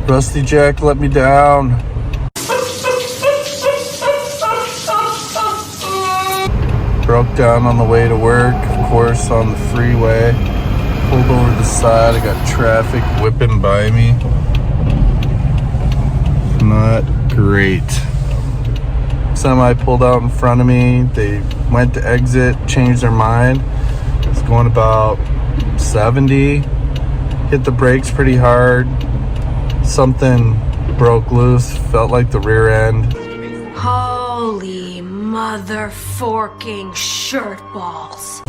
Rusty Jack let me down. Broke down on the way to work, of course, on the freeway. Pulled over to the side, I got traffic whipping by me. Not great. Semi pulled out in front of me. They went to exit, changed their mind. It's going about 70. Hit the brakes pretty hard. Something broke loose, felt like the rear end. Holy motherforking shirtballs.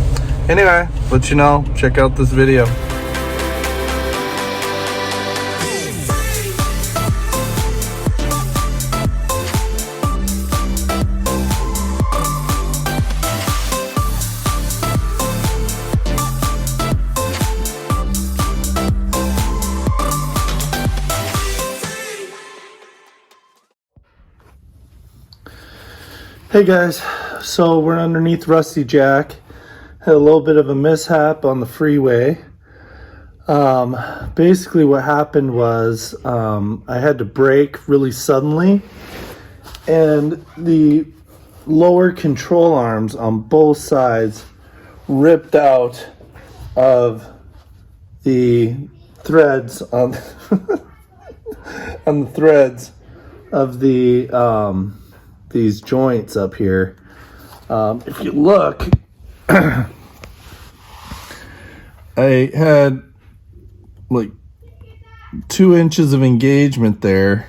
Anyway, let you know, check out this video. Hey guys, so we're underneath Rusty Jack. Had a little bit of a mishap on the freeway. Basically what happened was I had to brake really suddenly, and the lower control arms on both sides ripped out of the threads on, on the threads of the these joints up here. If you look, I had like 2 inches of engagement there,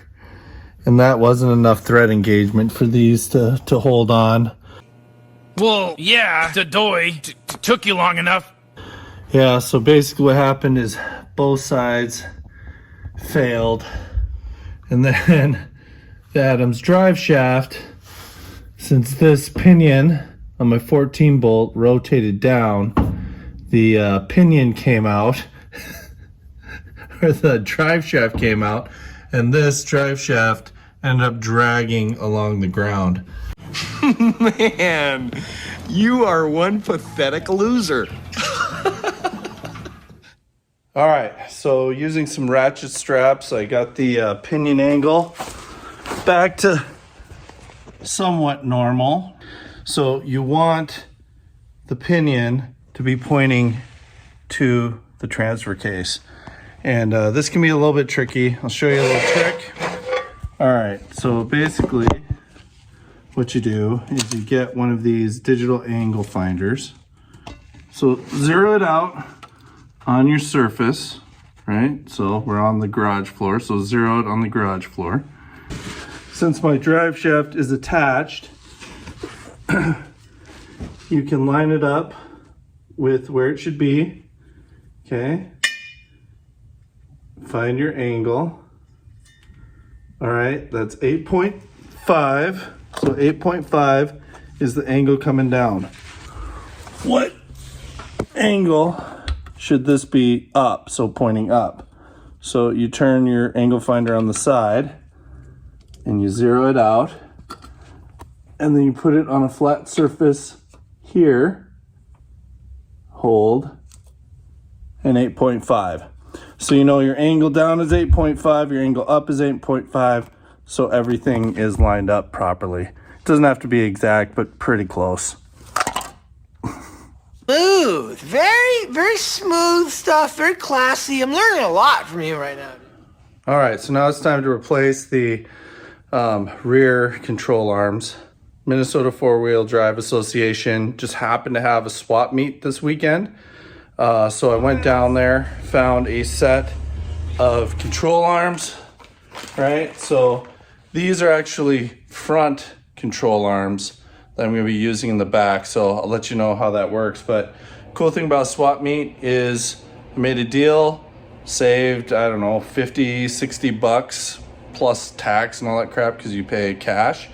and that wasn't enough thread engagement for these to hold on. Well, yeah, took you long enough. Yeah, so basically what happened is both sides failed, and then the Adams drive shaft, since this pinion on my 14 bolt rotated down, the pinion came out, or the drive shaft came out, and this drive shaft ended up dragging along the ground. Man, you are one pathetic loser. All right, so using some ratchet straps, I got the pinion angle back to somewhat normal. So you want the pinion to be pointing to the transfer case. And this can be a little bit tricky. I'll show you a little trick. All right, so basically what you do is you get one of these digital angle finders. So zero it out on your surface, right? So we're on the garage floor, so zero it on the garage floor. Since my drive shaft is attached, you can line it up with where it should be, okay? Find your angle. All right, that's 8.5. So 8.5 is the angle coming down. What angle should this be up? So pointing up. So you turn your angle finder on the side, and you zero it out, and then you put it on a flat surface here, hold, and 8.5. So you know your angle down is 8.5, your angle up is 8.5, so everything is lined up properly. It doesn't have to be exact, but pretty close. Smooth, very smooth stuff, very classy. I'm learning a lot from you right now. All right, so now it's time to replace the rear control arms. Minnesota Four-Wheel Drive Association just happened to have a swap meet this weekend. So I went down there, found a set of control arms, right? So these are actually front control arms that I'm gonna be using in the back. So I'll let you know how that works. But cool thing about swap meet is I made a deal, saved, I don't know, 50, 60 bucks plus tax and all that crap because you pay cash.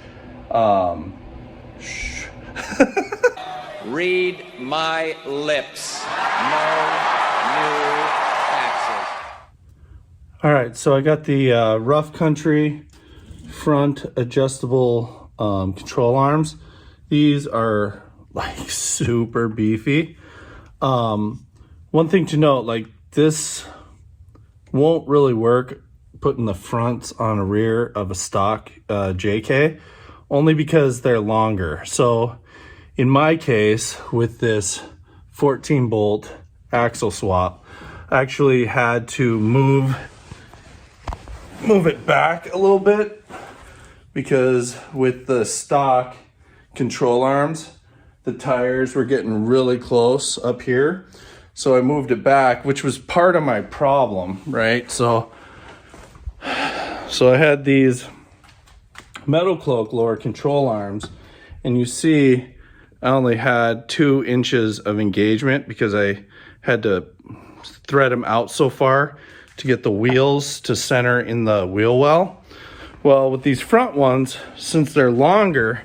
Read my lips. No new taxes. All right, so I got the Rough Country front adjustable control arms. These are like super beefy. One thing to note, like this won't really work putting the fronts on a rear of a stock JK, only because they're longer. So in my case, with this 14 bolt axle swap, I actually had to move it back a little bit, because with the stock control arms, the tires were getting really close up here. So I moved it back, which was part of my problem, right? So I had these metal cloak lower control arms, and you see I only had 2 inches of engagement because I had to thread them out so far to get the wheels to center in the wheel well. Well, with these front ones, since they're longer,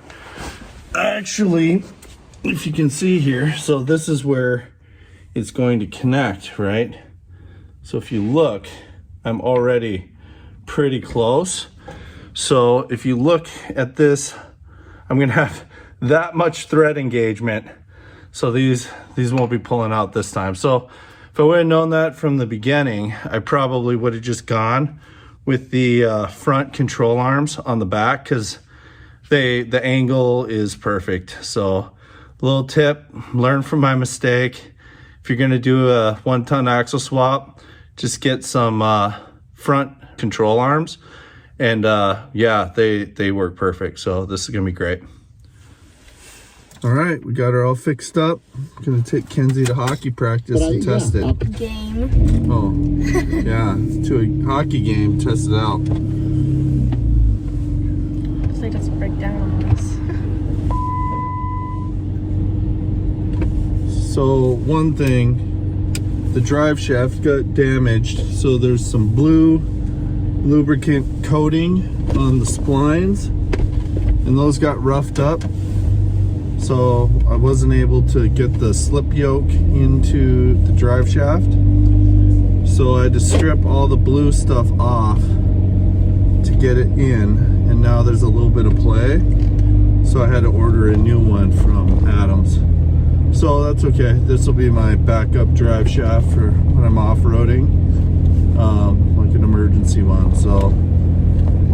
actually, if you can see here, so this is where it's going to connect, right? So if you look, I'm already pretty close. So if you look at this, I'm gonna have that much thread engagement. So these won't be pulling out this time. So if I would have known that from the beginning, I probably would have just gone with the front control arms on the back, because the angle is perfect. So little tip, learn from my mistake. If you're gonna do a 1-ton axle swap, just get some front control arms, and yeah, they work perfect. So this is gonna be great. All right, we got her all fixed up. Gonna take Kenzie to hockey practice and test it. Game. Oh, yeah, to a hockey game, test it out. So it doesn't break down on us. So one thing, the drive shaft got damaged. So there's some blue lubricant coating on the splines, and those got roughed up. So I wasn't able to get the slip yoke into the drive shaft. So I had to strip all the blue stuff off to get it in, and now there's a little bit of play. So I had to order a new one from Adams. So that's okay. This will be my backup drive shaft for when I'm off-roading, like an emergency one. So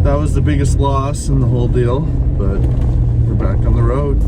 that was the biggest loss in the whole deal, but we're back on the road.